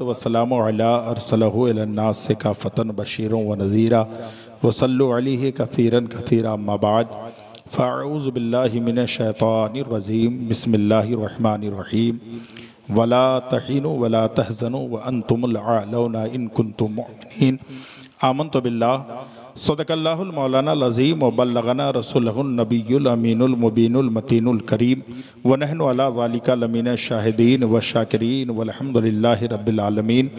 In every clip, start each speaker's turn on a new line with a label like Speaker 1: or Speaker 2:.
Speaker 1: वसलामु अला अरसलहु इलन्नास काफ़तन बशीरन व नज़ीरा वसल्लु अलैहि कसीरन कसीरा अम्मा बाद फ़अऊज़ु बिल्लाहि मिनश शैतानिर रजीम बिस्मिल्लाहिर रहमानिर रहीम वला तहीनु वला तहज़नु व अंतुमुल आलौना इन कुंतुम मुमिनीन आमन्तु बिल्लाह सदक़ल्लाहुल मौलाना अज़ीम व बल्लगना रसूलुहुन नबियुल अमीनुल मुबीनुल मतीनुल करीम व नहनु अला ज़ालिका लमीन शाहिदीन व शाकिरीन वल्हम्दुलिल्लाहि रब्बिल आलमीन।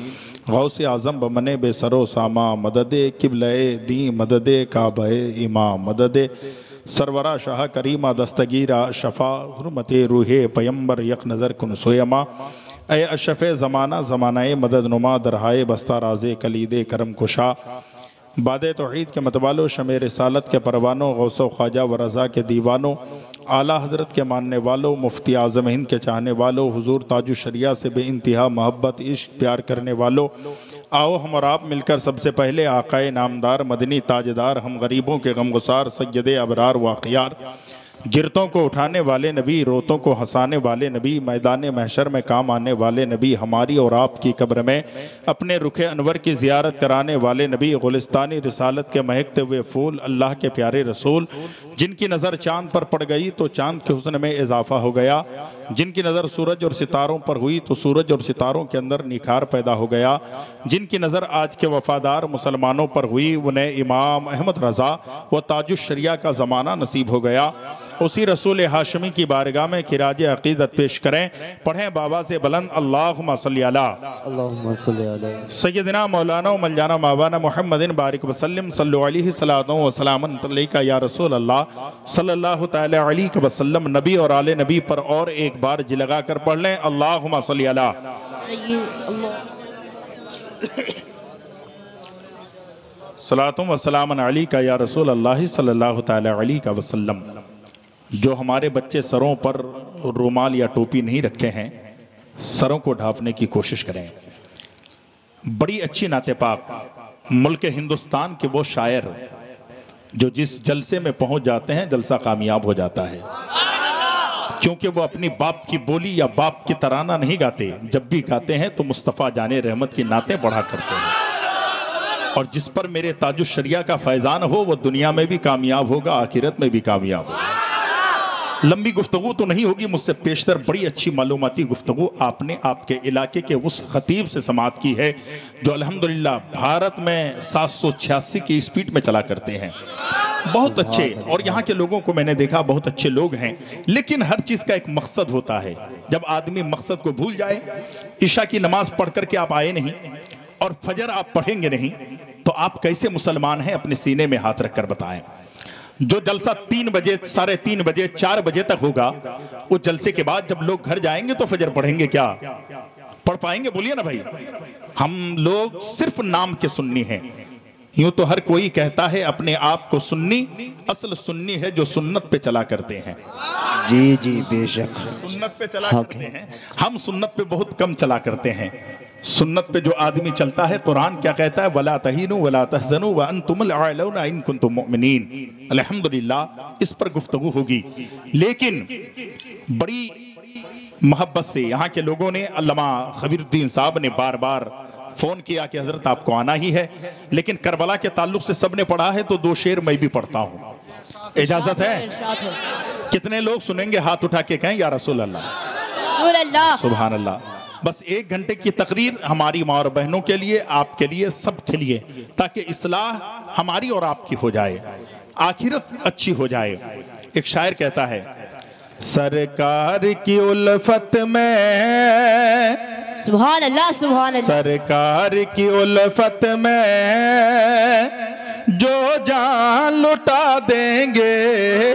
Speaker 1: गौसे आज़म बमने बेसरो सामा मददे किबले दी मददे काबे इमाम मददे सरवरा शाह करीमा दस्तगीरा शफ़ा हुरमते रूहे पयम्बर यक नज़र कुन सोयमा ए अशफ़े ज़माना ज़मानाए मदद नुमा दरहाए बस्ता राज़े कलीदे करम कुशा बाद तौहीद के मतवालों शमे रिसालत के परवानों गौसो ख्वाजा व रज़ा के दीवानों आला हज़रत के मानने वालों मुफ्ती आज़म हिंद के चाहने वालों हुजूर ताजु शरिया से बेइंतहा मोहब्बत इश्क प्यार करने वालों, आओ हम और आप मिलकर सबसे पहले आकाए नामदार मदनी ताजदार हम गरीबों के गमगुसार सय्यदे अबरार वाक़ियार गिरतों को उठाने वाले नबी रोतों को हंसाने वाले नबी मैदान महशर में काम आने वाले नबी हमारी और आपकी कब्र में अपने रुखे अनवर की ज़ियारत कराने वाले नबी गुलिस्तानी रिसालत के महकते हुए फूल अल्लाह के प्यारे रसूल जिनकी नज़र चाँद पर पड़ गई तो चाँद के हुस्न में इजाफा हो गया, जिनकी नज़र सूरज और सितारों पर हुई तो सूरज और सितारों के अंदर निखार पैदा हो गया, जिनकी नज़र आज के वफ़ादार मुसलमानों पर हुई उन्हें इमाम अहमद रज़ा व ताजुश शरिया का ज़माना नसीब हो गया। उसी रसूल हाशमी की बारगाह में खिराज अक़ीदत पेश करें, पढ़ें बाबा से बुलंद अल्लाहुम्मा सल्ली अला सय्यदना मौलाना मौलाना मौलाना मुहम्मदिन बारिक वसल्लम सल्लु अलैहि सलातो व सलामन अलैका या रसूल अल्लाह सल्लल्लाहु तआला अलैहि वसल्लम। नबी और आले नबी पर और एक बार जी लगा कर पढ़ लें अल्लाहुम्मा सल्ली अला सलातो व सलामन अलैका या रसूल अल्लाह सल्लल्लाहु तआला अलैहि वसल्लम। जो हमारे बच्चे सरों पर रुमाल या टोपी नहीं रखे हैं, सरों को ढांपने की कोशिश करें। बड़ी अच्छी नाते पाक मुल्क हिंदुस्तान के वो शायर जो जिस जलसे में पहुंच जाते हैं जलसा कामयाब हो जाता है, क्योंकि वो अपनी बाप की बोली या बाप की तराना नहीं गाते, जब भी गाते हैं तो मुस्तफ़ा जाने रहमत की नातें बढ़ा करते हैं। और जिस पर मेरे ताजुश शरिया का फैज़ान हो वो दुनिया में भी कामयाब होगा, आखिरत में भी कामयाब होगा। लंबी गुफ्तगू तो नहीं होगी मुझसे पेशतर बड़ी अच्छी मालूमाती गुफ्तगू आपने आपके इलाके के उस खतीब से समात की है जो अल्हम्दुलिल्लाह भारत में 786 की स्पीड में चला करते हैं। बहुत अच्छे, और यहाँ के लोगों को मैंने देखा बहुत अच्छे लोग हैं, लेकिन हर चीज़ का एक मकसद होता है। जब आदमी मकसद को भूल जाए, ईशा की नमाज पढ़ करके आप आए नहीं और फजर आप पढ़ेंगे नहीं, तो आप कैसे मुसलमान हैं अपने सीने में हाथ रख कर बताएं। जो जलसा 3 बजे 3:30 बजे 4 बजे तक होगा, उस जलसे के बाद जब लोग घर जाएंगे तो फजर पढ़ेंगे क्या? पढ़ पाएंगे? बोलिए ना भाई। हम लोग सिर्फ नाम के सुन्नी हैं। यूं तो हर कोई कहता है अपने आप को सुन्नी, असल सुन्नी है जो सुन्नत पे चला करते हैं।
Speaker 2: जी जी बेशक
Speaker 1: सुन्नत पे चला करते हैं, हम सुन्नत पे बहुत कम चला करते हैं। सुन्नत पे जो आदमी चलता है, कुरान क्या कहता है? वला तहीनु वला तहज़नु व अंतुमुल आलौना इन कुंतुम मुमिनीन। अल्हम्दुलिल्लाह इस पर गुफ्तगू होगी, लेकिन बड़ी मोहब्बत से यहाँ के लोगों ने, अल्लामा खबीरुद्दीन साहब ने बार बार फ़ोन किया कि हज़रत आपको आना ही है, लेकिन करबला के ताल्लुक से सब ने पढ़ा है तो 2 शेर मैं भी पढ़ता हूँ, इजाज़त है? कितने लोग सुनेंगे? हाथ उठा के कहें या रसूल अल्लाह सुभान अल्लाह। बस 1 घंटे की तकरीर हमारी माँ और बहनों के लिए, आपके लिए, सब के लिए, ताकि इस्लाह हमारी और आपकी हो जाए, आखिरत अच्छी हो जाए। एक शायर कहता है, सरकार की उल्फत में,
Speaker 3: सुभान अल्लाह सुभान अल्लाह,
Speaker 1: सरकार की उल्फत में जो जान लुटा देंगे,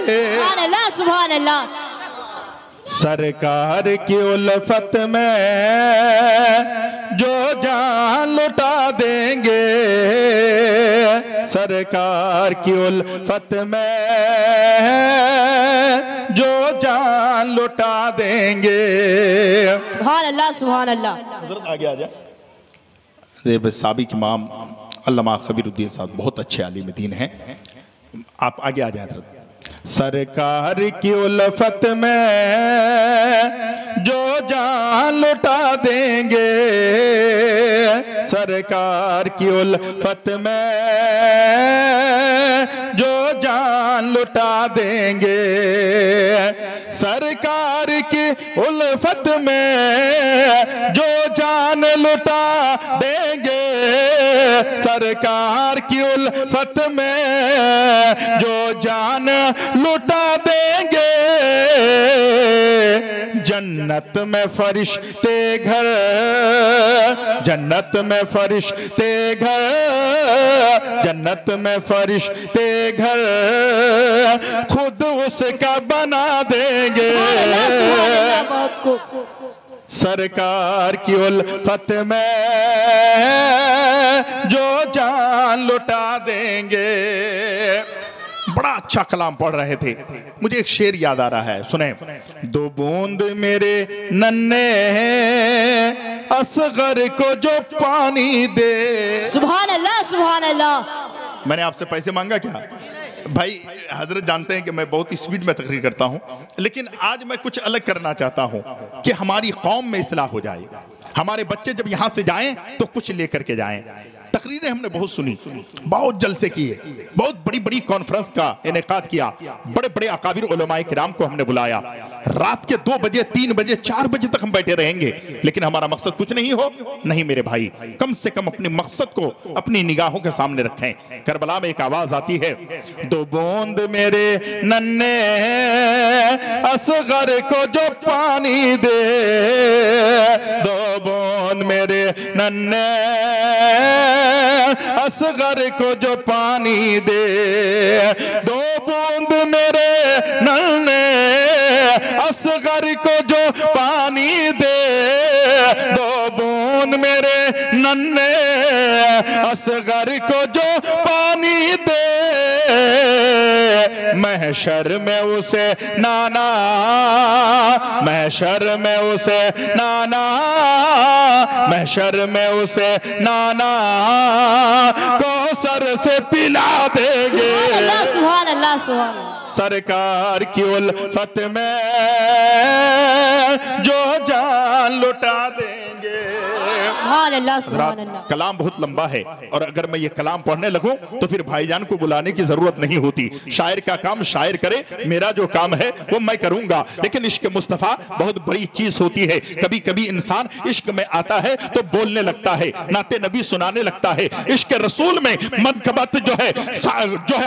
Speaker 3: सुभान अल्लाह सुभान अल्लाह,
Speaker 1: सरकार की उल्फत में जो जान लुटा देंगे, सरकार की उल्फत में जो जान लुटा देंगे।
Speaker 3: सुभान अल्लाह सुभान अल्लाह।
Speaker 1: आगे आ जा। साबिक इमाम अल्लामा खबीरुद्दीन साहब बहुत अच्छे आलिम दीन हैं, आप आगे आ जाए। सरकार की उल्फत में जो जान लुटा देंगे, सरकार की उल्फत में जो जान लुटा देंगे, सरकार की उल्फत में जो जान लुटा देंगे, सरकार की उल्फत में जो जान लुटा देंगे। जन्नत में फरिश्ते घर, जन्नत में फरिश्ते घर, जन्नत में फरिश्ते घर खुद उसका बना देंगे। सरकार की उल्फत में जो जान लुटा देंगे। बड़ा अच्छा कलाम पढ़ रहे थे, मुझे एक शेर याद आ रहा है, सुने। दो बूंद मेरे नन्हे असगर को जो पानी दे।
Speaker 3: सुभान अल्लाह, सुभान अल्लाह।
Speaker 1: मैंने आपसे पैसे मांगा क्या? भाई हजरत जानते हैं कि मैं बहुत स्पीड में तकरीर करता हूं, लेकिन आज मैं कुछ अलग करना चाहता हूं कि हमारी कौम में इस्लाह हो जाए। हमारे बच्चे जब यहां से जाएं तो कुछ लेकर के जाएं। तकरीरें हमने बहुत सुनी, बहुत जलसे किए, बहुत बड़ी बड़ी कॉन्फ्रेंस का इनेकाद किया, बड़े बड़े अकाबिर उलमाए किराम को हमने बुलाया। रात के 2 बजे 3 बजे 4 बजे तक हम बैठे रहेंगे, लेकिन हमारा मकसद कुछ नहीं हो। नहीं मेरे भाई, कम से कम अपने मकसद को अपनी निगाहों के सामने रखें। करबला में एक आवाज आती है, दो बूंद मेरे नन्हे असगर को जो पानी दे, दो बूंद मेरे नन्हे असगर को जो पानी दे, दो बूंद मेरे नन्हे असगर को जो पानी दे, दो बूंद मेरे नन्हे असगर को जो पानी दे। महशर में उसे नाना, महशर में उसे नाना, महशर में उसे नाना कौसर से पिला देंगे।
Speaker 3: सुभान अल्लाह, सुभान अल्लाह।
Speaker 1: सरकार की उल्फत में जो जान लुटा देंगे।
Speaker 3: सुभान अल्लाह, सुभान अल्लाह।
Speaker 1: कलाम बहुत लंबा है और अगर मैं ये कलाम पढ़ने लगूं तो फिर भाईजान को बुलाने की जरूरत नहीं होती। शायर का काम शायर करे, मेरा जो काम है वो मैं करूंगा। लेकिन इश्क मुस्तफा बहुत बड़ी चीज होती है। कभी कभी इंसान इश्क में आता है तो बोलने लगता है, नाते नबी सुनाने लगता है। इश्क रसूल में मनकबत जो है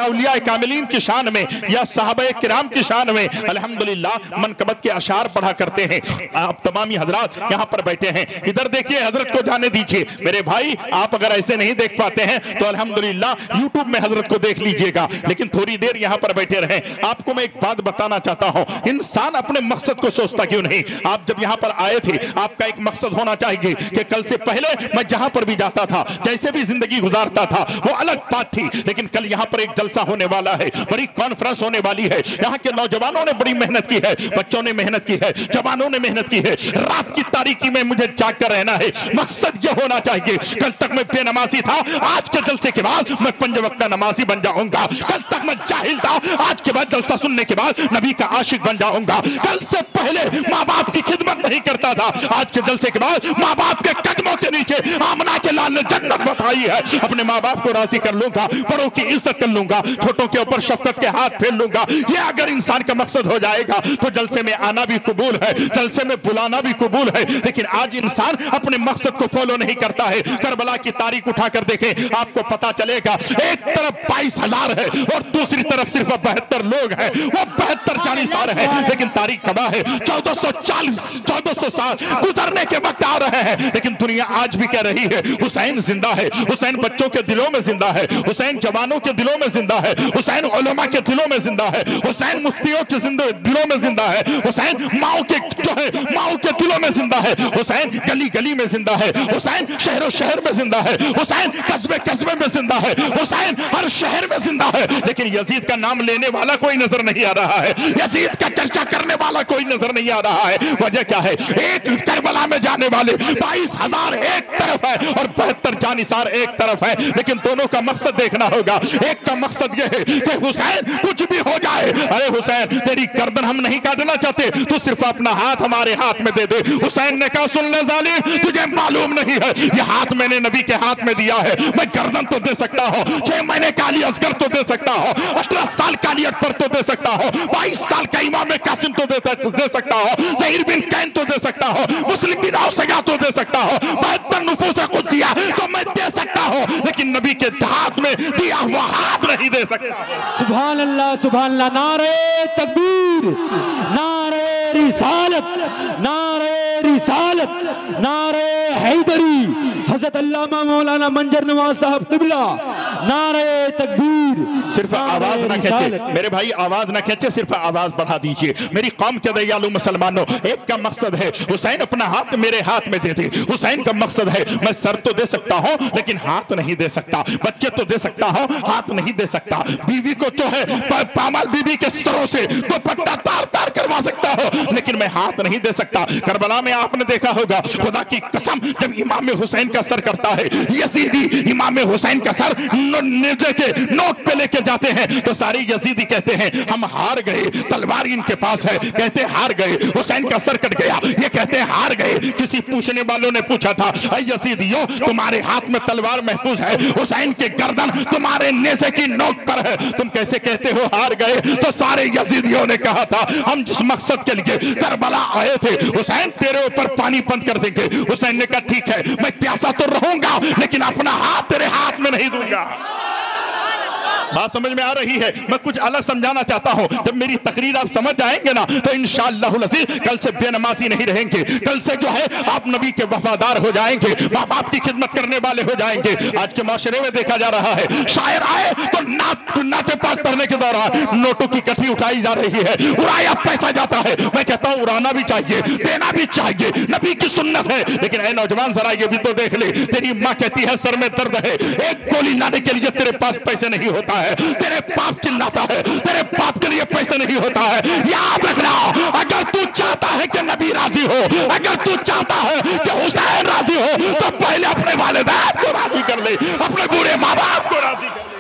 Speaker 1: औलिया कामिलीन की शान में या सहाबा किराम की शान में अल्हम्दुलिल्लाह मनकबत के अशार पढ़ा करते हैं। आप तमामी हजरात यहाँ पर बैठे हैं, इधर देखिए, हजरत को जाने दीजिए। मेरे भाई आप अगर ऐसे नहीं देख पाते हैं तो अल्हम्दुलिल्लाह यूट्यूब में हजरत को देख लीजिएगा, लेकिन थोड़ी देर यहाँ पर बैठे रहें। आपको मैं एक बात बताना चाहता हूँ, इंसान अपने मकसद को सोचता क्यों नहीं? आप जब यहाँ पर आए थे आपका एक मकसद होना चाहिए कि कल से पहले मैं जहां पर भी जाता था, जैसे भी जिंदगी गुजारता था, वो अलग बात थी। लेकिन कल यहाँ पर एक जलसा होने वाला है, बड़ी कॉन्फ्रेंस होने वाली है। यहाँ के नौजवानों ने बड़ी मेहनत की है, बच्चों ने मेहनत की है, जवानों ने मेहनत की है। रात की तारीकी में मुझे जाग कर रहना है। मकसद यह होना चाहिए, कल तक मैं बेनमाजी था, आज के जलसे के बाद मैं 5 वक्त का नमाजी बन जाऊंगा। कल तक मैं जाहिल था, आज के बाद जलसा सुनने के बाद नबी का आशिक बन जाऊंगा। कल से पहले माँ बाप की खिदमत नहीं करता था, आज के जलसे के बाद माँ बाप के कदमों के नीचे आमना के लाल ने जन्नत बताई है। अपने माँ बाप को राजी कर लूंगा, बड़ों की इज्जत कर लूंगा, छोटों के ऊपर शफकत के हाथ फेर लूंगा। ये अगर इंसान का मकसद हो जाएगा तो जलसे में आना भी कबूल है, जलसे में बुलाना भी कबूल है। लेकिन आज इंसान अपने मकसद को फॉलो नहीं करता है। करबला की तारीख उठाकर देखें, आपको पता चलेगा। एक तरफ 22,000 है और दूसरी तरफ सिर्फ 72 लोग हैं। वो 72 जानिसार है, लेकिन तारीख कबा है। 1440 साल गुजरने के वक्त आ रहे हैं, लेकिन दुनिया आज भी कह रही है हुसैन जिंदा है। हुसैन बच्चों के दिलों में जिंदा है, हुसैन जवानों के दिलों में जिंदा है, हुसैन उलमा के दिलों में जिंदा है, हुसैन मुफ्तियों के दिलों में जिंदा है, हुसैन माओ के जो है माओ के दिलों में जिंदा है, हुसैन गली गली में जिंदा है, हुसैन शहरों शहर में जिंदा है, हुसैन कस्बे कस्बे में जिंदा है, हुसैन हर शहर में जिंदा है। लेकिन यजीद का नाम लेने वाला कोई नजर नहीं आ रहा है, यजीद का चर्चा करने वाला कोई नजर नहीं आ रहा है। वजह क्या है? एक करबला में जाने वाले 22,000 एक तरफ है और 72 जानिसार एक तरफ है, लेकिन दोनों का मकसद देखना होगा। एक का मकसद यह है कि हुसैन कुछ भी हो जाए, अरे हुसैन तेरी गर्दन हम नहीं काटना चाहते, तू सिर्फ अपना हाथ हमारे हाथ में दे दे। हुसैन ने कहा सुन ले जालिम, तुझे मालूम मालूम नहीं है, ये हाथ मैंने नबी के हाथ में दिया है, मैं गर्दन तो दे सकता हूँ, 6 महीने का अली असगर तो दे सकता हूँ, 18 साल का अली अकबर तो दे सकता हूँ, 22 साल का इमाम कासिम तो दे सकता हूँ, ज़हीर बिन कैन तो दे सकता हूँ, मुस्लिम बिन औसया तो दे सकता हूँ, 72 नुफूस कुदसिया तो मैं दे सकता हूँ, लेकिन नबी के हाथ में दिया हुआ हाथ नहीं दे सकता।
Speaker 2: सुभान अल्लाह, सुभान अल्लाह। नारे तकबीर, नारे रिसालत, नारे रिसालत, नारे हैदरी, हज़रत अल्लामा मौलाना मंजर नवाज साहब क़िबला, नारे तकबीर।
Speaker 1: सिर्फ आवाज ना खींचे मेरे भाई, आवाज ना खींचे, सिर्फ आवाज बढ़ा दीजिए। मेरी कौम के दयालु मुसलमानों, एक का मकसद है हुसैन अपना हाथ मेरे हाथ में दे दे। हुसैन का मकसद है मैं सर तो दे सकता हूँ लेकिन हाथ नहीं दे सकता, बच्चे तो दे सकता हूँ हाथ नहीं दे सकता, बीवी को जो है पामाल बीवी के सरों से दुपट्टा तार तार करवा सकता हो लेकिन मैं हाथ नहीं दे सकता। करबला में आपने देखा होगा, खुदा की कसम, जब इमाम हुसैन का सर करता है यजीदी, इमाम हुसैन का सर नेज़े के नोक पे लेके जाते हैं तो सारे यजीदी कहते हैं हम हार गए, तलवार इनके पास है, कहते हार गए, हुसैन का सर कट गया, ये कहते हैं हार गए। किसी पूछने वालों ने पूछा था, यजीदियों तुम्हारे हाथ में तलवार महफूज है, हुसैन के गर्दन तुम्हारे नेज़े की नोक पर है, तुम कैसे कहते हो हार गए? तो सारे यजीदियों ने कहा था हम जिस मकसद के लिए करबला आए थे, हुसैन तेरे ऊपर पानी बंद कर देंगे। हुसैन ने कहा ठीक है, मैं प्यासा तो रहूंगा लेकिन अपना हाथ तेरे हाथ में नहीं दूंगा। बात समझ में आ रही है? मैं कुछ अलग समझाना चाहता हूं, जब मेरी तकरीर आप समझ जाएंगे ना तो इंशाअल्लाहुल अज़ीज़ कल से बेनमाजी नहीं रहेंगे, कल से जो है आप नबी के वफादार हो जाएंगे, माँ बाप की खिदमत करने वाले हो जाएंगे। आज के माशरे में देखा जा रहा है, शायर आए तो नाते पाक पढ़ने के दौरान नोटों की गठरी उठाई जा रही है, उड़ाया पैसा जाता है। मैं कहता हूं उड़ाना भी चाहिए, देना भी चाहिए, नबी की सुन्नत है। लेकिन ऐ नौजवान जरा ये भी तो देख ले, तेरी माँ कहती है सर में दर्द है, एक गोली लाने के लिए तेरे पास पैसे नहीं होता है, तेरे बाप चिल्लाता है, तेरे बाप के लिए पैसे नहीं होता है। याद रखना, अगर तू चाहता है कि नबी राजी हो, अगर तू चाहता है कि हुसैन राजी हो तो पहले अपने वालिदैन को राजी कर ले, अपने बूढ़े माँ बाप को राजी कर ले।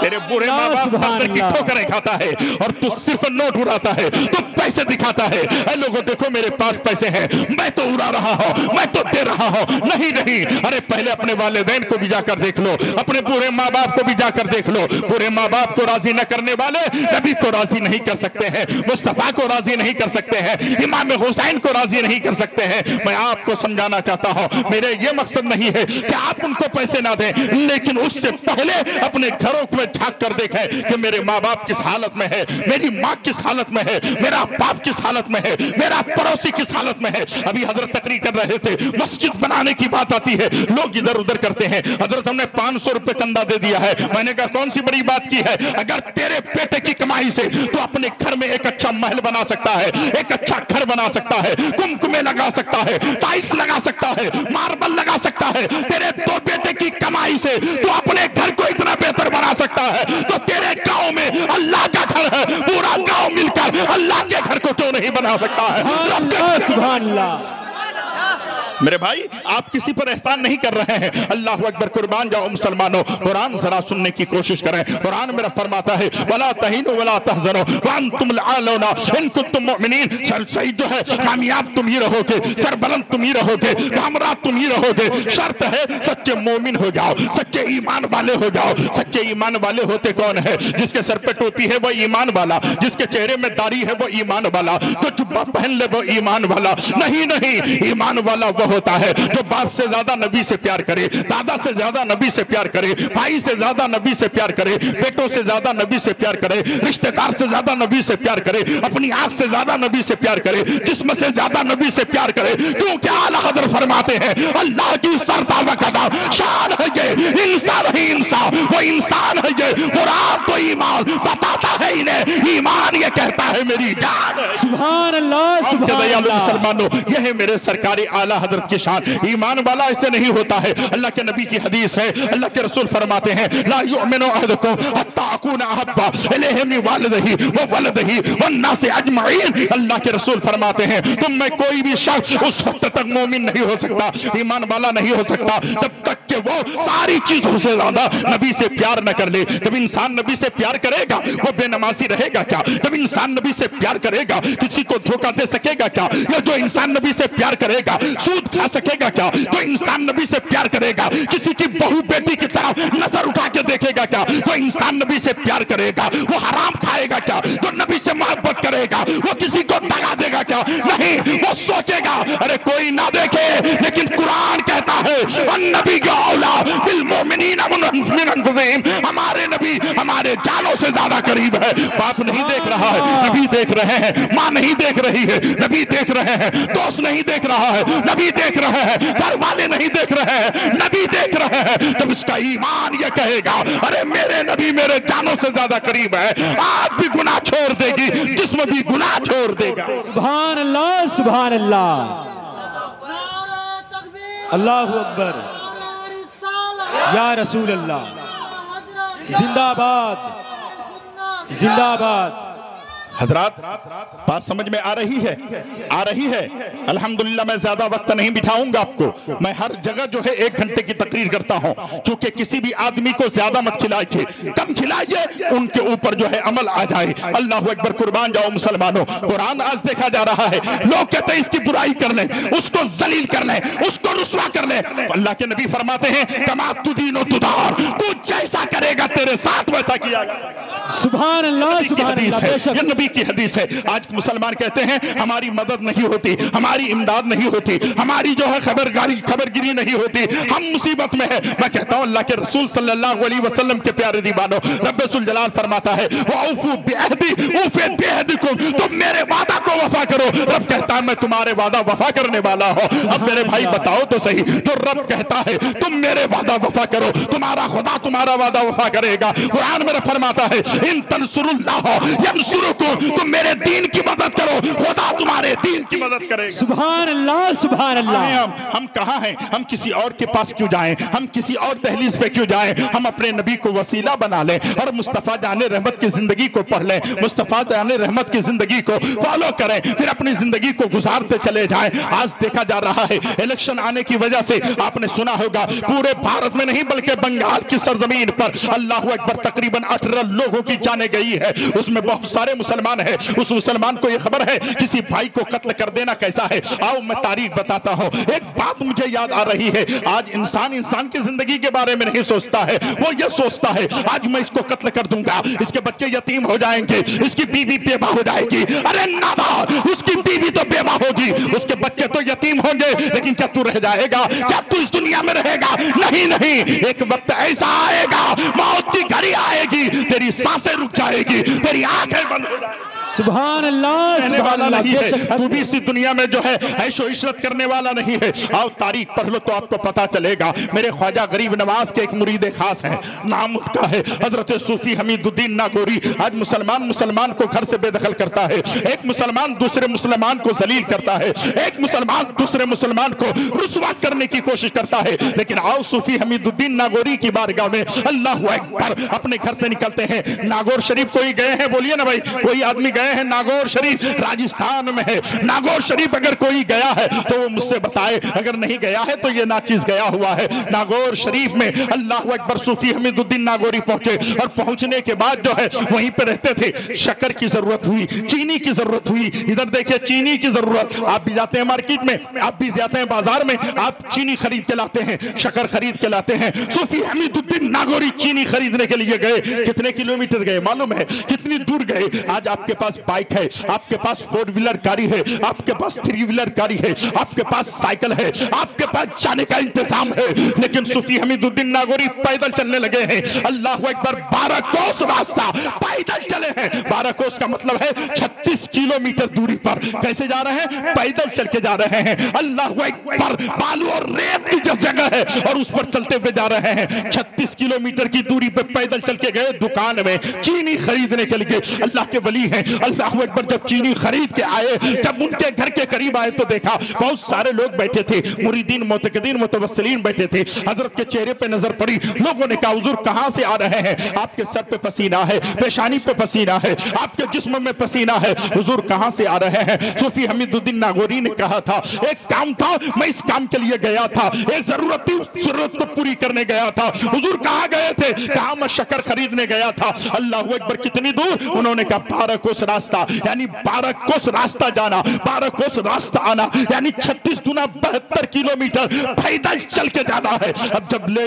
Speaker 1: तेरे बूढ़े माँ बाप अंदर की ठोकरें खाता है और तू सिर्फ नोट उड़ाता है, तू पैसे दिखाता है। ऐ लोगों देखो मेरे पास पैसे हैं, मैं तो उड़ा रहा हूँ, मैं तो दे रहा हूँ। नहीं नहीं, अरे पहले अपने वालिदैन को भी जाकर देख लो, अपने बूढ़े माँ बाप को भी जाकर देख लो। बूढ़े माँ बाप को राजी न करने वाले नबी को राजी नहीं कर सकते हैं, मुस्तफा को राजी नहीं कर सकते हैं, इमाम हुसैन को राजी नहीं कर सकते हैं। मैं आपको समझाना चाहता हूँ, मेरे ये मकसद नहीं है कि आप उनको पैसे ना दें, लेकिन उससे पहले अपने घरों में झांक कर देखें कि मेरे माँ बाप किस हालत में है, मेरी माँ किस हालत में है, मेरा बाप किस हालत में है, मेरा पड़ोसी किस हालत में है। अभी हजरत तकरीर कर रहे थे, मस्जिद बनाने की बात आती है, लोग इधर उधर करते हैं, हजरत हमने 500 रुपए चंदा दे दिया है। मैंने कहा कौन सी बड़ी बात की है, अगर तेरे बेटे की कमाई से तो अपने घर में एक अच्छा महल बना सकता है, एक अच्छा घर बना सकता है, कुमकुमे लगा सकता है, टाइल्स लगा सकता है, मार्बल लगा सकता है, तेरे दो बेटे की कमाई से तो अपने घर को इतना बेहतर बना सकता है, तो तेरे गांव में अल्लाह का घर है, पूरा गांव मिलकर अल्लाह के घर को क्यों नहीं बना सकता है?
Speaker 2: सुभान अल्लाह।
Speaker 1: मेरे भाई आप किसी पर एहसान नहीं कर रहे हैं। अल्लाह अकबर, कुर्बान जाओ मुसलमानों, कुरान जरा सुनने की कोशिश करें। कुरान मेरा फरमाता है वला तहीनु वला तहज़नु व अंतुम अलौना इन कुंतुम मुमिनीन। सर सही जो है, कामयाब तुम ही रहोगे, सरबलंद तुम ही रहोगे, कामयाब तुम ही रहोगे। शर्त है सच्चे मोमिन हो जाओ, सच्चे ईमान वाले हो जाओ। सच्चे ईमान वाले होते कौन है? जिसके सर पे टोपी है वो ईमान वाला, जिसके चेहरे में दाढ़ी है वो ईमान वाला, जो जुब्बा पहन ले वो ईमान वाला। नहीं नहीं, ईमान वाला वो होता है जो बाप से ज्यादा नबी से प्यार करे, दादा से ज्यादा नबी से प्यार करे, भाई से ज्यादा नबी से प्यार करे, बेटों से ज्यादा नबी से प्यार करे, रिश्तेदार से ज्यादा नबी से प्यार करे, अपनी आंख से ज्यादा नबी से प्यार करे, जिस्म से ज्यादा नबी से प्यार करे। क्योंकि आला हज़रत फरमाते हैं अल्लाह की सरता व कदा शान है ये, इंसान ही इंसान, वो इंसान है ये। कुरान तो ईमान बताता है इन्हें, ईमान ये कहता है मेरी जान है।
Speaker 2: सुभान अल्लाह, सुभान अल्लाह।
Speaker 1: मुसलमानों, यह है मेरे सरकारी आला हज़रत की शान। ईमान वाला ऐसे नहीं होता है। अल्लाह के नबी की हदीस है, अल्लाह के रसूल फरमाते हैं ला युमिनु अहदुकुम हत्ता अकूना अहब्बा इलैहि मिन वालिदिही व वलदिही वन नास अजमईन। अल्लाह के रसूल फरमाते हैं तुम में कोई भी शख्स उस वक्त तक मोमिन नहीं हो सकता, ईमान वाला नहीं हो सकता, तब तक कि वो सारे सारी चीजों से ज्यादा नबी से प्यार न कर ले। जब इंसान नबी से प्यार करेगा वो बेनमाजी रहेगा क्या? जब इंसान नबी से प्यार करेगा किसी को धोखा दे सकेगा क्या? या जो इंसान नबी से प्यार करेगा सूद खा सकेगा क्या? जो इंसान नबी से प्यार करेगा किसी की बहू बेटी की तरफ नजर उठा के देखेगा क्या? जो इंसान नबी से प्यार करेगा वो हराम खाएगा क्या? जो नबी से मोहब्बत करेगा वो किसी को दगा देगा क्या? नहीं, वो सोचेगा अरे कोई ना देखे, लेकिन कुरान कहता है अन्नबी का औला बिल मोमिनीन मिन अनफुसिहिम, हमारे नबी हमारे जानों से ज्यादा करीब है। बाप नहीं देख रहा है, नबी देख रहे हैं। माँ नहीं देख रही है, नबी देख रहे हैं। दोस्त नहीं देख रहा है, नबी देख रहे हैं। घर वाले नहीं देख रहे हैं, नबी देख रहे हैं। जब इसका ईमान ये कहेगा अरे मेरे नबी मेरे जानों से ज्यादा करीब है, आज भी गुनाह छोड़ देगी, जिस्म भी गुनाह छोड़ देगा।
Speaker 2: सुभान अल्लाह, सुभान अल्लाह, अल्लाहु अकबर, या रसूल अल्लाह, जिंदाबाद जिंदाबाद।
Speaker 1: हजरात बात समझ में आ रही है? आ रही है। अल्हम्दुलिल्लाह मैं ज्यादा वक्त नहीं बिठाऊंगा आपको। मैं हर जगह जो है 1 घंटे की तकरीर करता हूं, क्योंकि किसी भी आदमी को ज्यादा मत खिलाइए, कम खिलाइए, उनके ऊपर जो है अमल आ जाए। अल्लाह अकबर, कुर्बान जाओ मुसलमानों। कुरान आज देखा जा रहा है, लोग कहते हैं इसकी बुराई कर लें, उसको जलील कर लें, उसको रुस्वा कर लें। अल्लाह के नबी फरमाते हैं कमा तुदीनो तुदार, तू जैसा करेगा तेरे साथ वैसा किया।
Speaker 2: सुभान अल्लाह, सुभान अल्लाह।
Speaker 1: ये नबी की हदीस है। आज मुसलमान कहते हैं हमारी मदद नहीं होती, हमारी इमदाद नहीं होती, हमारी जो है खबरगिरी नहीं होती, हम मुसीबत में है। मैं कहता हूं अल्लाह के रसूल सल्लल्लाहु अलैहि वसल्लम के प्यारे दीवानों, रब्बुल जलाल फरमाता है वऊफू बिअहदी उफी बिअहदिकुम, तुम मेरे वादा को वफा करो। रब कहता है मैं तुम्हारे वादा वफा करने वाला हूं। अब मेरे भाई बताओ तो सही, जो रब कहता है तुम मेरे वादा वफा करो, तुम्हारा खुदा तुम्हारा वादा वफा करेगा। कुरान में फरमाता है इन तंसुरुल्लाह यंसुरुकुम, तुम मेरे दीन की मदद करो, खुदा तुम्हारे दीन की मदद करेगा।
Speaker 2: सुभान अल्लाह, सुभान अल्लाह।
Speaker 1: हम कहाँ हैं? हम किसी और के पास क्यों जाएं? हम किसी और दहलीज पे क्यों जाएं? हम अपने नबी को वसीला बना लें और मुस्तफा जाने रहमत की जिंदगी को पढ़ लें, मुस्तफा जाने रहमत की जिंदगी को फॉलो करें, फिर अपनी जिंदगी को गुजारते चले जाएं। आज देखा जा रहा है इलेक्शन आने की वजह से, आपने सुना होगा पूरे भारत में नहीं बल्कि बंगाल की सरजमीन पर अल्लाह अकबर तकरीबन 18 लोगों की जाने गई है। उसमें बहुत सारे मुसलमान है। उस मुसलमान को यह खबर है किसी भाई को कत्ल कर देना कैसा है। आओ मैं तारीख बताता हूँ। एक बात मुझे याद आ रही है, आज इंसान की जिंदगी के बारे में नहीं सोचता है, वो ये सोचता है आज मैं इसको कत्ल कर दूंगा, इसके बच्चे यतीम हो जाएंगे, इसकी बीवी बेवा हो जाएगी। अरे नादार, उसकी बीवी तो बेवा होगी, उसके बच्चे तो यतीम होंगे, लेकिन क्या तू रह जाएगा? क्या तू इस दुनिया में रहेगा? नहीं नहीं, एक वक्त ऐसा आएगा, मौत की घड़ी आएगी, तेरी सांसें रुक जाएगी, तेरी आंखें बंद हो जाएगी।
Speaker 2: सुभान अल्लाह, सुभान अल्लाह।
Speaker 1: नहीं है, तू भी इसी दुनिया में जो है ऐशो इशरत करने वाला नहीं है। आओ तारीख पढ़ लो तो आपको पता चलेगा। मेरे ख्वाजा गरीब नवाज के एक मुरीद खास है, नाम उनका है हजरत सूफी हमीदुद्दीन नागौरी। आज मुसलमान को घर से बेदखल करता है, एक मुसलमान दूसरे मुसलमान को जलील करता है, एक मुसलमान दूसरे मुसलमान को रुस्वा करने की कोशिश करता है। लेकिन आओ सूफी हमीदुद्दीन नागौरी की बारगाह में अल्लाहु अकबर, अपने घर से निकलते हैं। नागौर शरीफ कोई गए हैं? बोलिए ना भाई, कोई आदमी गए हैं? नागौर शरीफ राजस्थान में है। नागौर शरीफ अगर कोई गया है तो वो मुझसे बताए, अगर नहीं गया है तो ये नाचीज गया हुआ है। नागौर शरीफ में अल्लाहु अकबर सूफी हमीदुद्दीन नागौरी पहुंचे और पहुंचने के बाद जो है वहीं पे रहते थे। शक्कर की जरूरत हुई, चीनी की जरूरत हुई। इधर देखिए चीनी की जरूरत, आप भी जाते हैं मार्केट में, आप भी जाते हैं बाजार में, आप चीनी खरीद के लाते हैं, शक्कर खरीद के लाते हैं। सूफी हमीदुद्दीन नागौरी चीनी खरीदने के लिए गए। कितने किलोमीटर गए मालूम है? कितनी दूर गए? आज आपके पास बाइक है, आपके पास 4 व्हीलर गाड़ी है, आपके पास 3 व्हीलर गाड़ी है, आपके पास साइकिल है, आपके पास जाने का इंतजाम है, लेकिन सूफी हमीदुद्दीन नागौरी पैदल चलने लगे हैं। अल्लाह अकबर, 12 कोस रास्ता पैदल चले हैं। 12 कोस का मतलब है 36 किलोमीटर दूरी पर कैसे जा रहे हैं? पैदल चल के जा रहे हैं। अल्लाह अकबर, बालू और रेत की जगह है और उस पर चलते हुए जा रहे हैं। 36 किलोमीटर की दूरी पे पैदल चल के गए दुकान में चीनी खरीदने के लिए। अल्लाह के वली हैं, अल्लाह अकबर। जब चीनी खरीद के आए, जब उनके घर के करीब आए तो देखा बहुत सारे लोग बैठे थे, मुरीदीन मोतकदीन मुतवस्सिलीन बैठे थे। हजरत के चेहरे पे नजर पड़ी, लोगों ने कहा हुजूर कहां से आ रहे हैं? आपके सर पे पसीना है, पेशानी पे पसीना है, आपके जिस्म में पसीना है, हुजूर कहां से आ रहे हैं? सूफी हमीदुद्दीन नागौरी ने कहा था एक काम था, मैं इस काम के लिए गया था, एक जरूरत थी, उस जरूरत को पूरी करने गया था। हुजूर कहां गए थे? कहा मैं शक्कर खरीदने गया था। अल्लाह अकबर, कितनी दूर? उन्होंने कहा 12 कोस रास्ता, यानी 12 कोस रास्ता जाना, 12 कोस रास्ता आना, यानी 36 दूना 72 किलोमीटर पैदल चल के जाना है। अब जब ले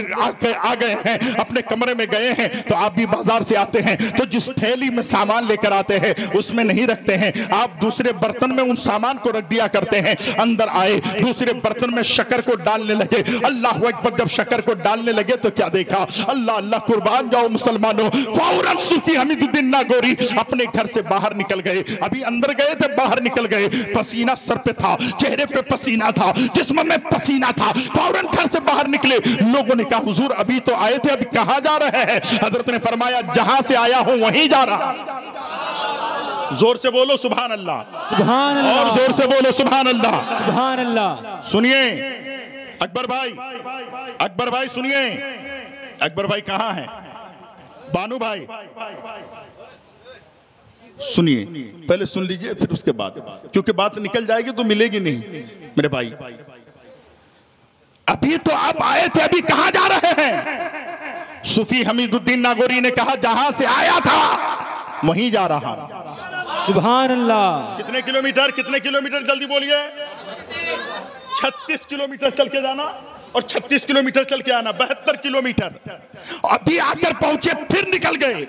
Speaker 1: आ गए हैं, अपने कमरे में गए हैं, तो आप भी बाजार से आते हैं तो जिस थैली में सामान लेकर आते हैं उसमें नहीं रखते हैं, आप दूसरे बर्तन में उन सामान को रख दिया करते हैं। अंदर आए, दूसरे बर्तन में शक्कर को डालने लगे। अल्लाह अकबर, जब शक्कर को डालने लगे तो क्या देखा? अल्लाह अल्लाह, कुर्बान जाओ मुसलमानों, फौरन सूफी हमीदुद्दीन नागौरी अपने घर से बाहर निकल गए। अभी अंदर गए थे, बाहर निकल गए, पसीना सर पे था, चेहरे पे पसीना था, जिस्म में पसीना था, फौरन घर से बाहर निकले। लोगों ने कहा हुजूर अभी तो आए थे, अभी कहां जा रहे हैं? हजरत ने फरमाया जहां से आया हूं वहीं जा रहा। जोर से बोलो सुभान अल्लाह,
Speaker 2: सुभान अल्लाह,
Speaker 1: और जोर से बोलो सुभान अल्लाह,
Speaker 2: सुभान अल्लाह।
Speaker 1: सुनिए अकबर भाई, अकबर भाई सुनिए, अकबर भाई कहां हैं? बानू भाई सुनिए, पहले सुन लीजिए फिर उसके बाद, क्योंकि बात निकल जाएगी तो मिलेगी नहीं। मेरे भाई अभी तो आप आए थे, अभी कहां जा रहे हैं? सूफी हमीदुद्दीन नागौरी ने कहा जहां से आया था वहीं जा रहा हूं।
Speaker 2: सुभान अल्लाह।
Speaker 1: कितने किलोमीटर? कितने किलोमीटर? जल्दी बोलिए। 36 किलोमीटर चल के जाना और 36 किलोमीटर चल के आना, 72 किलोमीटर। अभी आकर पहुंचे, फिर निकल गए।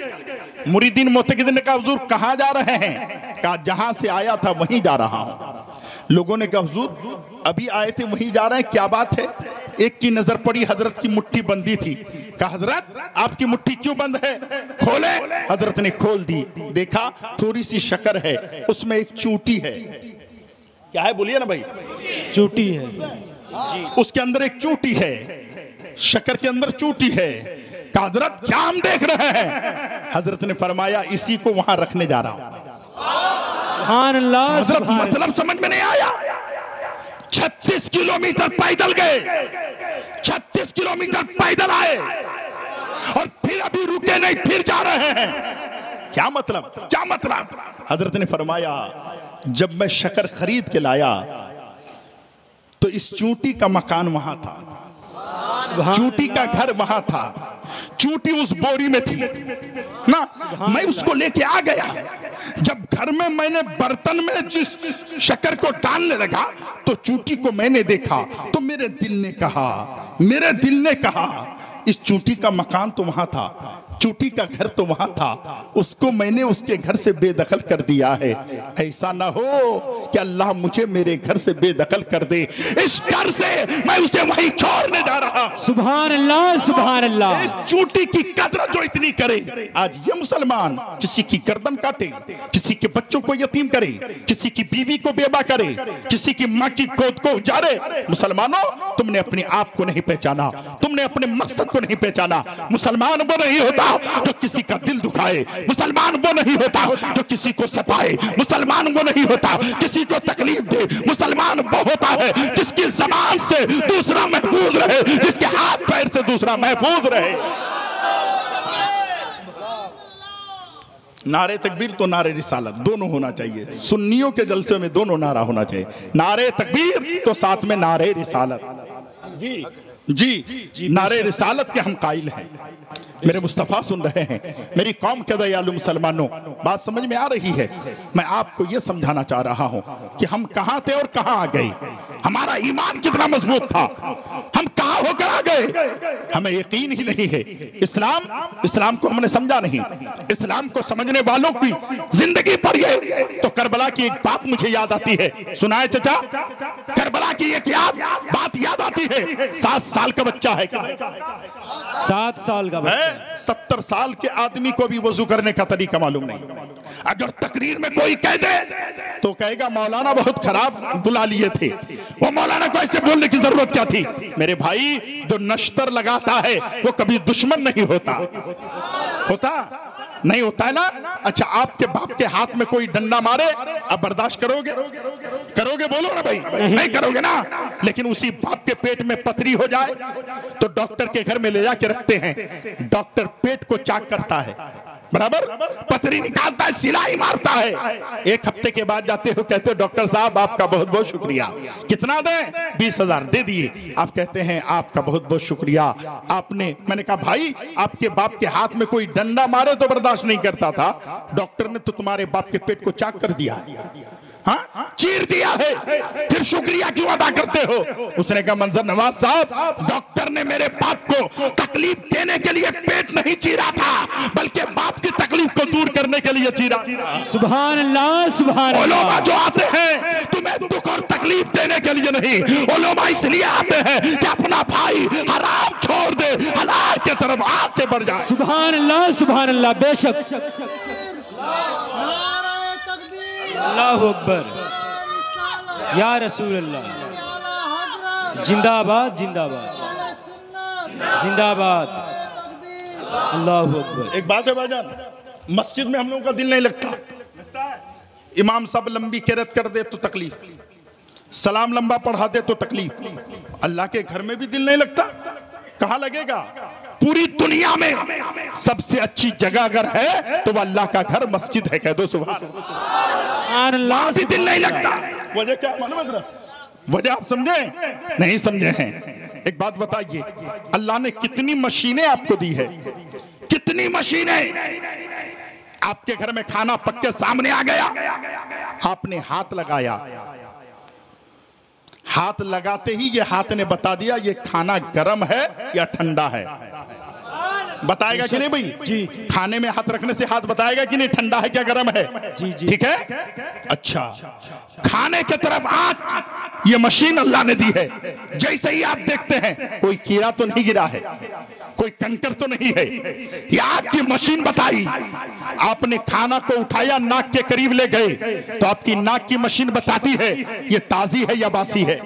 Speaker 1: मुरीदीन मोतकदीन ने कहा हुजूर कहां जा रहे हैं? कहा जहां से आया था वहीं जा रहा हूं। लोगों ने कहा हुजूर अभी आए थे वहीं जा रहे हैं, क्या बात है? एक की नजर पड़ी, हजरत की मुट्ठी बंदी थी। कहा हजरत आपकी मुट्ठी क्यों बंद है? खोले। हजरत ने खोल दी, देखा थोड़ी सी शक्कर है, उसमें एक चूटी है। क्या है बोलिए ना भाई?
Speaker 2: चूटी है
Speaker 1: जी, उसके अंदर एक चूटी है, शक्कर के अंदर चूटी है। कहा हजरत क्या हम देख रहे हैं? हजरत ने फरमाया इसी को वहां रखने जा रहा हूं।
Speaker 2: सुभान अल्लाह।
Speaker 1: हजरत मतलब समझ में नहीं आया। 36 किलोमीटर पैदल गए, 36 किलोमीटर पैदल आए और फिर अभी रुके नहीं, फिर जा रहे हैं। क्या मतलब? क्या मतलब? हजरत ने फरमाया जब मैं शक्कर खरीद के लाया तो इस चूटी का मकान वहां था, चूटी का घर वहां था, चूटी उस बोरी में थी ना, मैं उसको लेके आ गया। जब घर में मैंने बर्तन में जिस शक्कर को डालने लगा तो चूटी को मैंने देखा तो मेरे दिल ने कहा इस चूटी का मकान तो वहां था, चूटी का घर तो वहां था, उसको मैंने उसके घर से बेदखल कर दिया है। ऐसा ना हो कि अल्लाह मुझे मेरे घर से बेदखल कर दे, इस डर से मैं उसे वहीं छोड़ने जा रहा।
Speaker 2: सुभान अल्लाह, सुभान अल्लाह।
Speaker 1: चूटी की कदर जो इतनी करे, आज ये मुसलमान किसी की गर्दन काटे, किसी के बच्चों को यतीम करे, किसी की बीवी को बेवा करे, किसी की माँ की गोद को उजाड़े। मुसलमानों तुमने अपने आप को नहीं पहचाना, तुमने अपने मकसद को नहीं पहचाना। मुसलमान वो नहीं होता जो किसी का दिल दुखाए, मुसलमान वो नहीं होता जो किसी को सताए, मुसलमान वो नहीं होता किसी को तकलीफ दे। मुसलमान वो होता है जिसकी ज़बान से दूसरा महफूज रहे, जिसके हाथ पैर से दूसरा महफूज रहे। नारे तकबीर तो नारे रिसालत दोनों होना चाहिए। सुन्नियों के जलसे में दोनों नारा होना चाहिए, नारे तकबीर तो साथ में नारे रिसालत। जी नारे रिसालत के हम कायल हैं। मेरे मुस्तफ़ा सुन रहे हैं, मेरी कौम के दयालु मुसलमानों, बात समझ में आ रही है? मैं आपको यह समझाना चाह रहा हूं कि हम कहां थे और कहां आ गए। हमारा ईमान कितना मजबूत था, हम कहां होकर आ गए, हमें यकीन ही नहीं है। इस्लाम को हमने समझा नहीं। इस्लाम को समझने वालों की जिंदगी पढ़िए तो करबला की एक बात मुझे याद आती है। सुनाए चचा? करबला की एक बात याद आती है। 7 साल का बच्चा है,
Speaker 2: 7 साल का
Speaker 1: है, 70 साल के आदमी को भी वजू करने का तरीका मालूम नहीं। अगर तकरीर में कोई कह दे तो कहेगा मौलाना बहुत खराब बुला लिए थे, वो मौलाना को ऐसे बोलने की जरूरत क्या थी? मेरे भाई जो नश्तर लगाता है वो कभी दुश्मन नहीं होता। होता नहीं होता है ना। अच्छा, आपके बाप के हाथ में कोई डंडा मारे, आप बर्दाश्त करोगे? करोगे? बोलो ना भाई, नहीं करोगे ना। लेकिन उसी बाप के पेट में पथरी हो जाए तो डॉक्टर के घर में ले जाके रखते हैं। डॉक्टर पेट को चेक करता है, बराबर, पथरी निकालता है, सिलाई मारता है। एक हफ्ते के बाद जाते हो, कहते हो डॉक्टर साहब आपका बहुत बहुत शुक्रिया। कितना दें? 20,000 दे दिए। आप कहते हैं आपका बहुत बहुत शुक्रिया, आपने, मैंने कहा भाई आपके बाप के हाथ में कोई डंडा मारे तो बर्दाश्त नहीं करता था, डॉक्टर ने तो तुम्हारे बाप के पेट को चाक कर दिया है, हाँ, चीर दिया है, फिर शुक्रिया क्यों अदा करते हो? उसने कहा मंजर नवाज साहब, डॉक्टर ने मेरे बाप को तकलीफ देने के लिए पेट नहीं चीरा था, बल्कि बाप की तकलीफ को दूर करने के लिए चीरा।
Speaker 2: सुभान अल्लाह, सुभान अल्लाह।
Speaker 1: उलमा जो आते हैं तुम्हें दुख और तकलीफ देने के लिए नहीं, उलमा इसलिए आते हैं कि अपना भाई हराम छोड़ दे, हलाल के तरफ आगे बढ़ जाए।
Speaker 2: सुभान अल्लाह, सुभान अल्लाह। बेशक, अल्लाहु अकबर, या रसूल अल्लाह। जिंदाबाद, जिंदाबाद, जिंदाबाद, अल्लाहु अकबर।
Speaker 1: एक बात है भाईजान, मस्जिद में हम लोगों का दिल नहीं लगता। इमाम साहब लंबी किरात कर दे तो तकलीफ, सलाम लंबा पढ़ा दे तो तकलीफ। अल्लाह के घर में भी दिल नहीं लगता, कहाँ लगेगा? पूरी दुनिया में सबसे अच्छी जगह अगर है तो वह अल्लाह का घर मस्जिद है। कह दो सुभान अल्लाह। भी दिल नहीं लगता, वजह क्या मालूम है? वजह आप समझे? नहीं समझे हैं। एक बात बताइए, अल्लाह ने कितनी मशीनें आपको दी है, कितनी मशीनें। आपके घर में खाना पक के सामने आ गया, आपने हाथ लगाया, हाथ लगाते ही ये हाथ ने बता दिया ये खाना गर्म है या ठंडा है। बताएगा कि नहीं भाई?
Speaker 2: जी।
Speaker 1: खाने में हाथ रखने से हाथ बताएगा कि नहीं ठंडा है क्या गर्म है?
Speaker 2: जी जी।
Speaker 1: ठीक है। अच्छा, खाने की तरफ आंच ये मशीन अल्लाह ने दी है। जैसे ही आप देखते हैं कोई कीड़ा तो नहीं गिरा है, कोई कंकर तो नहीं है, ये आग की मशीन बताई। आपने खाना को उठाया, नाक के करीब ले गए तो आपकी नाक की मशीन बताती है ये ताजी है या बासी है?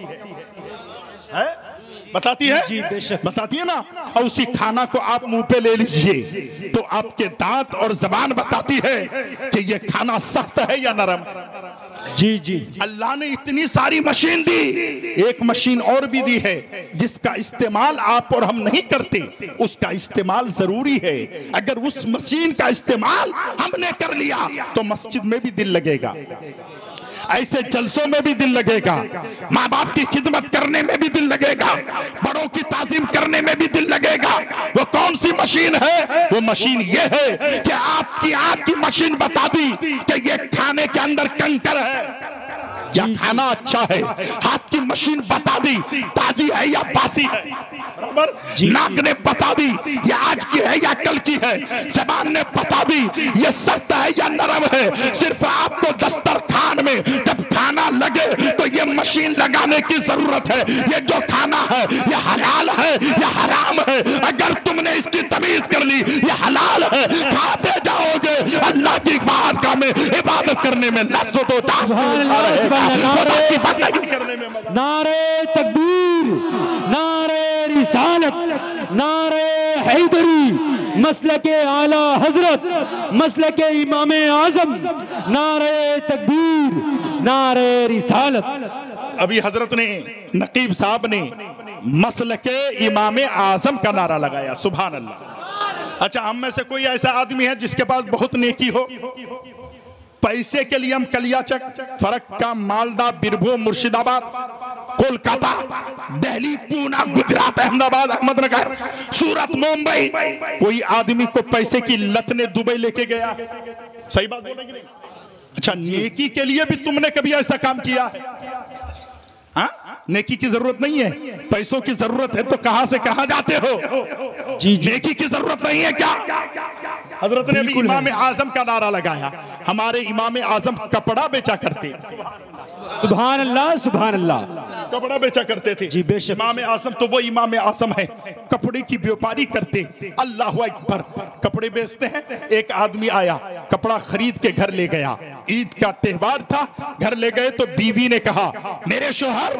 Speaker 1: बताती है?
Speaker 2: जी, बेशक
Speaker 1: बताती है ना। और उसी खाना को आप मुंह पे ले लीजिए तो आपके दांत और जबान बताती है कि ये खाना सख्त है या नरम।
Speaker 2: जी जी।
Speaker 1: अल्लाह ने इतनी सारी मशीन दी, एक मशीन और भी दी है जिसका इस्तेमाल आप और हम नहीं करते, उसका इस्तेमाल जरूरी है। अगर उस मशीन का इस्तेमाल हमने कर लिया तो मस्जिद में भी दिल लगेगा, ऐसे जलसों में भी दिल लगेगा, माँ बाप की खिदमत करने में भी दिल लगेगा, बड़ों की ताजीम करने में भी दिल लगेगा। वो कौन सी मशीन है? वो मशीन ये है कि आपकी आंख की मशीन बता दी कि ये खाने के अंदर कंकर है या खाना अच्छा है। हाथ की मशीन बता दी ताजी है या बासी है। बराबर। नाक ने बता दी ये आज की है या कल की है। ज़बान ने बता दी ये सख्त है या नरम है। सिर्फ आपको दस्तरखान में जब खाना लगे तो ये मशीन लगाने की जरूरत है। ये जो खाना है ये हलाल है या हराम है। अगर तुमने इसकी तमीज कर ली ये हलाल है, खाते जाओगे, अल्लाह की बारगाह में इबादत करने में लज्जत होता है,
Speaker 2: नारे तकबीर, नारे रिसालत, नारे हैदरी, मसलके आला हजरत, मसलके इमामे आजम, नारे तकबीर, नारे रिसालत।
Speaker 1: अभी हजरत ने, नकीब साहब ने मसलके इमामे आजम का नारा लगाया। सुभान अल्लाह। अच्छा, हम में से कोई ऐसा आदमी है जिसके पास बहुत नेकी हो? पैसे के लिए हम कलियाचक, फरक्का, मालदा, बीरभूम, मुर्शिदाबाद, कोलकाता, दिल्ली, पूना, गुजरात, अहमदाबाद, अहमदनगर, सूरत, मुंबई, कोई आदमी को पैसे की लत ने दुबई लेके गया? सही बात बोलेंगे नहीं? अच्छा, नेकी के लिए भी तुमने कभी ऐसा काम किया है? हाँ? नेकी की जरूरत नहीं है, पैसों की जरूरत है तो कहां से कहां जाते हो?
Speaker 2: जी जी।
Speaker 1: नेकी की जरूरत नहीं है क्या? हजरत ने भी इमाम आजम का नारा लगाया। हमारे इमाम आजम कपड़ा बेचा करते।
Speaker 2: सुभान अल्लाह, सुभान अल्लाह।
Speaker 1: कपड़ा बेचा करते थे।
Speaker 2: जी बेशक।
Speaker 1: इमाम आज़म तो वो इमाम आज़म है, कपड़े की व्यापारी करते। अल्लाह अकबर, कपड़े बेचते हैं। एक आदमी आया, कपड़ा खरीद के घर ले गया। ईद का त्योहार था, घर ले गए तो बीवी ने कहा, मेरे शोहर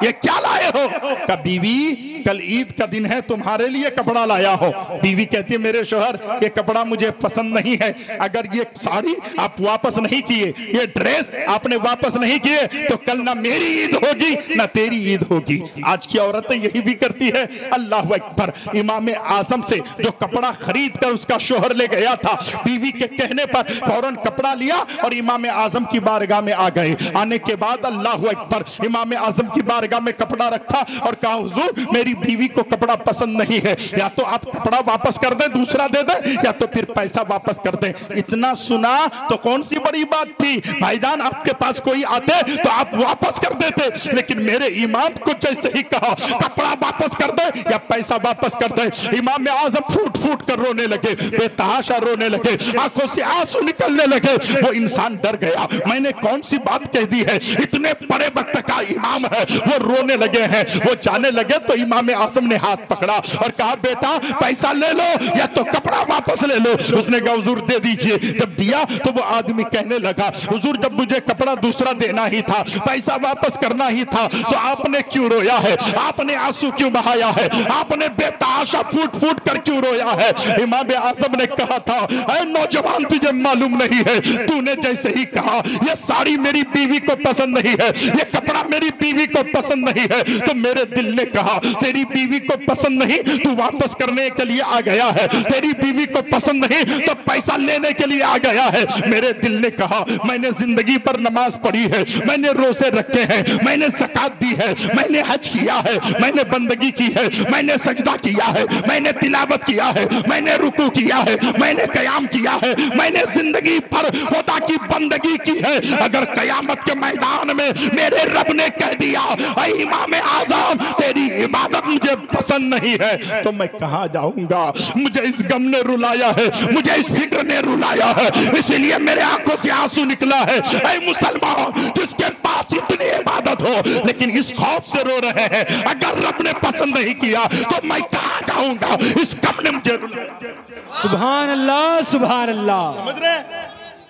Speaker 1: ये क्या लाए हो? कहा बीवी कल ईद का दिन है, तुम्हारे लिए कपड़ा लाया हो। बीवी कहती है मेरे शोहर ये कपड़ा मुझे पसंद नहीं है, अगर ये साड़ी आप वापस नहीं किए, ये ड्रेस आपने वापस नहीं किए तो कल ना मेरी ईद होगी ना तेरी ईद होगी। आज की औरतें यही भी करती है। अल्लाह अकबर, इमाम आज़म से जो कपड़ा खरीद कर उसका शोहर ले गया था, बीवी के कहने पर फौरन कपड़ा लिया और इमाम आज़म की बारगाह में आ गए। आने के बाद अल्लाह अकबर, इमाम आज़म की बारगाह में कपड़ा रखा और कहा हुजूर मेरी बीवी को कपड़ा पसंद नहीं है, या तो आप कपड़ा वापस कर दें, दूसरा दे दें, या तो फिर पैसा वापस कर दें। इतना सुना तो कौन सी बड़ी बात थी भाईजान, आपके पास कोई आते तो आप वापस कर देते, लेकिन मेरे इमाम को जैसे ही कहा कपड़ा वापस कर दे या पैसा वापस कर दे, इमाम आज़म फूट फूट कर रोने लगे, बेतहाशा रोने लगे, आंखों से आंसू निकलने लगे। वो इंसान डर गया, मैंने कौन सी बात कह दी है, इतने बड़े वक्त का इमाम है, वो रोने लगे हैं। वो जाने लगे तो इमाम आज़म ने हाथ पकड़ा और कहा बेटा पैसा ले लो या तो कपड़ा वापस ले लो। उसने कहा हुजूर दे दीजिए। जब दिया तो वो आदमी कहने लगा हुजूर जब मुझे कपड़ा दूसरा देना ही था, पैसा वापस करना ही था, तो आपने क्यों रोया है, आपने आंसू क्यों बहाया है, आपने बेतहाशा फूट फूट कर क्यों रोया है? इमाम आज़म ने कहा था ऐ नौजवान तुझे मालूम नहीं है, तूने जैसे ही कहा ये साड़ी मेरी बीवी को पसंद नहीं है, ये कपड़ा मेरी बीवी को पसंद नहीं है, तो मेरे दिल ने कहा तेरी बीवी को पसंद नहीं तू वापस करने के लिए आ गया है, तेरी बीवी को पसंद नहीं तो पैसा लेने के लिए आ गया है। मेरे दिल ने कहा मैंने जिंदगी पर नमाज पढ़ी है, मैंने रोजे रखे हैं, मैंने ज़कात दी है, मैंने हज किया है, मैंने बंदगी की है, मैंने सजदा किया है, मैंने तिलावत किया है, मैंने रुकू किया है, मैंने कयाम किया है, मैंने जिंदगी पर खुदा की बंदगी की है। अगर कयामत के मैदान में मेरे रब ने कह दिया ऐ इमाम आज़म तेरी इबादत मुझे पसंद नहीं है तो मैं कहां जाऊंगा? मुझे इस गम ने रुलाया है, मुझे इस फिक्र ने रुलाया है, इसलिए मेरे आंखों से आंसू निकला है। ऐ मुसलमान जिसके पास इतनी इबादत हो लेकिन इस खौफ से रो रहे हैं अगर रब ने पसंद नहीं किया तो मैं कहां जाऊंगा? इस गम ने मुझे रुलाया।
Speaker 2: सुभान अल्लाह, सुभान अल्लाह।
Speaker 1: समझ रहे हैं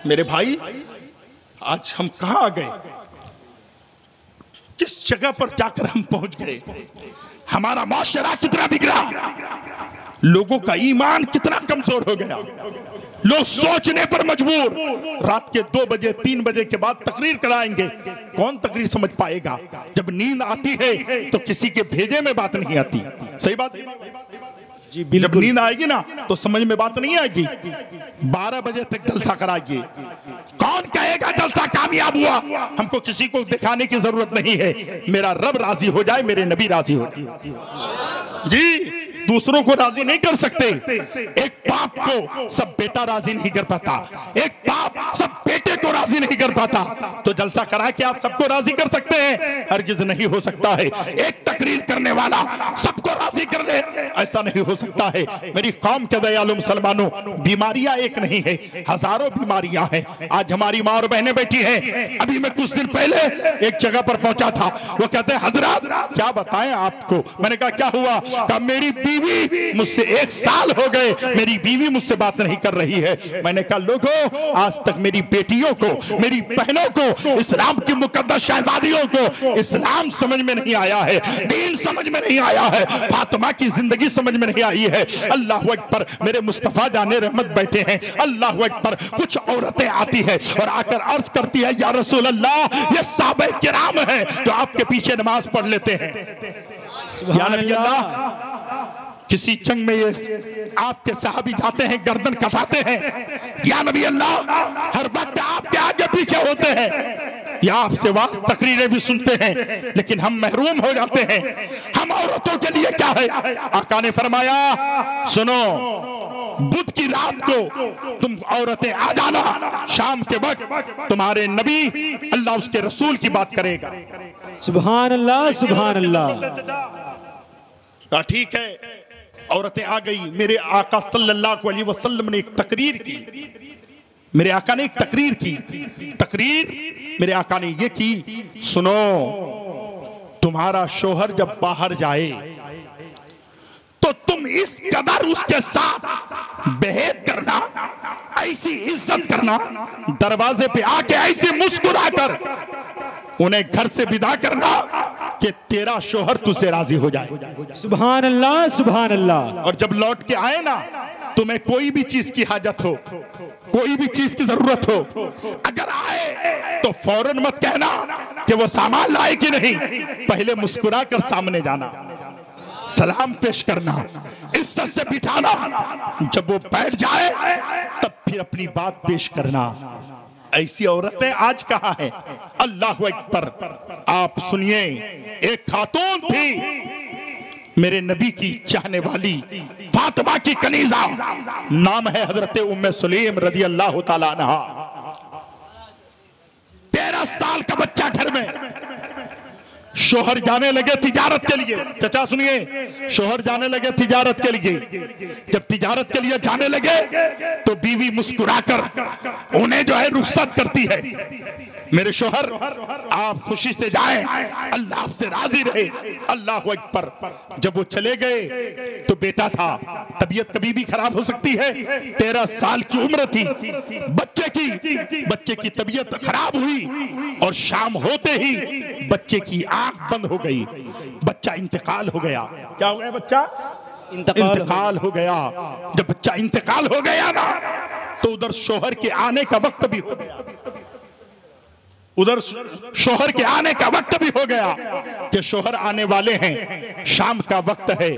Speaker 1: मेरे भाई, आज हम कहां आ गए, किस जगह पर जाकर हम पहुंच गए? हमारा माशरा कितना बिगड़ा, लोगों का ईमान कितना कमजोर हो गया, लोग सोचने पर मजबूर। रात के 2 बजे 3 बजे के बाद तकरीर कराएंगे, कौन तकरीर समझ पाएगा? जब नींद आती है तो किसी के भेजे में बात नहीं आती। सही बात है
Speaker 2: जी,
Speaker 1: जब नींद आएगी ना तो समझ में बात नहीं आएगी। 12 बजे तक जलसा कराइए, कौन कहेगा जलसा कामयाब हुआ? हमको किसी को दिखाने की जरूरत नहीं है, मेरा रब राजी हो जाए, मेरे नबी राजी हो जाए। जी दूसरों को राजी नहीं कर सकते। एक बाप को सब बेटा राजी नहीं कर पाता, एक बाप सब बेटे को राजी नहीं कर पाता, तो जलसा करा के आप सबको राजी कर सकते हैं? हरगिज नहीं हो सकता है। एक तकरीर करने वाला सबको राजी कर दे, ऐसा नहीं हो सकता है। मेरी कौम के दयालु मुसलमानों, बीमारियां एक नहीं है, हजारों बीमारियां हैं। आज हमारी माँ और बहनें बैठी हैं। अभी मैं कुछ दिन पहले एक जगह पर पहुंचा था, वो कहते हैं हजरत क्या बताएं आपको। मैंने कहा क्या हुआ? कहा मेरी बीवी मुझसे 1 साल हो गए, मेरी बीवी मुझसे बात नहीं कर रही है। मैंने कहा लोगों आज तक मेरी बेटियों को, मेरी बहनों को, इस्लाम की मुकद्दस शहजादियों को इस्लाम समझ में नहीं आया है, दीन समझ में नहीं आया है, फातिमा की जिंदगी समझ में नहीं आई है। अल्लाह अकबर, मेरे मुस्तफा जाने रहमत बैठे हैं। अल्लाह अकबर, कुछ औरतें आती है और आकर अर्ज करती है या रसूल अल्लाह ये साहबे किराम हैं जो आपके पीछे नमाज पढ़ लेते हैं। या नबी अल्लाह, किसी जंग में ये आपके साहबी जाते हैं गर्दन कटाते हैं, या नबी अल्लाह हर वक्त आपके आगे पीछे होते हैं, या आपसे वाज तकरीरें भी सुनते हैं, लेकिन हम महरूम हो जाते हैं। हम औरतों के लिए क्या है? आका ने फरमाया सुनो, बुध की रात को तुम औरतें आ जाना, शाम के वक्त तुम्हारे नबी अल्लाह उसके रसूल की बात करेगा।
Speaker 2: सुभान अल्लाह, सुभान अल्लाह।
Speaker 1: ठीक है, औरतें आ गई। मेरे आका सल्लल्लाहु अलैहि वसल्लम ने एक तकरीर की, मेरे आका ने एक तकरीर की। तकरीर मेरे आका ने ये की, सुनो तुम्हारा शोहर जब बाहर जाए तो तुम इस कदर उसके साथ बिहेव करना, ऐसी इज्जत करना, दरवाजे पे आके ऐसे मुस्कुराकर उन्हें घर से विदा करना कि तेरा शोहर तुझसे राजी हो जाए।
Speaker 2: सुभान अल्लाह, सुभान अल्लाह।
Speaker 1: और जब लौट के आए ना, तुम्हें कोई भी चीज की हाजत हो, कोई भी चीज की जरूरत हो, अगर आए तो फौरन मत कहना कि वो सामान लाए कि नहीं, पहले मुस्कुरा कर सामने जाना, सलाम पेश करना, इज्जत से बिठाना। जब वो बैठ जाए तब फिर अपनी बात पेश करना। ऐसी औरतें आज कहां हैं? अल्लाह अकबर। आप सुनिए, एक खातून थी मेरे नबी की चाहने वाली, फातिमा की कनीजा, नाम है हजरत उम्मे सुलेम रजी अल्लाह ताला अन्हा। 13 साल का बच्चा घर में। शोहर जाने लगे तिजारत के लिए। चचा सुनिए, शोहर जाने लगे तिजारत के लिए। जब तिजारत के लिए जाने लगे तो बीवी मुस्कुराकर उन्हें जो है रुखसत करती है, मेरे शोहर आप खुशी से जाएं, अल्लाह आपसे राजी रहे। अल्लाह अकबर। जब वो चले गए तो बेटा था, तबीयत कभी भी खराब हो सकती है। 13 साल की उम्र थी बच्चे की तबीयत खराब हुई और शाम होते ही बच्चे की आंख बंद हो गई, बच्चा इंतकाल हो गया। क्या हो गया? बच्चा इंतकाल हो गया। जब बच्चा इंतकाल हो गया ना, तो उधर शोहर के आने का वक्त भी हो गया, उधर शोहर के आने का वक्त भी हो गया कि शोहर आने वाले हैं, शाम का वक्त है।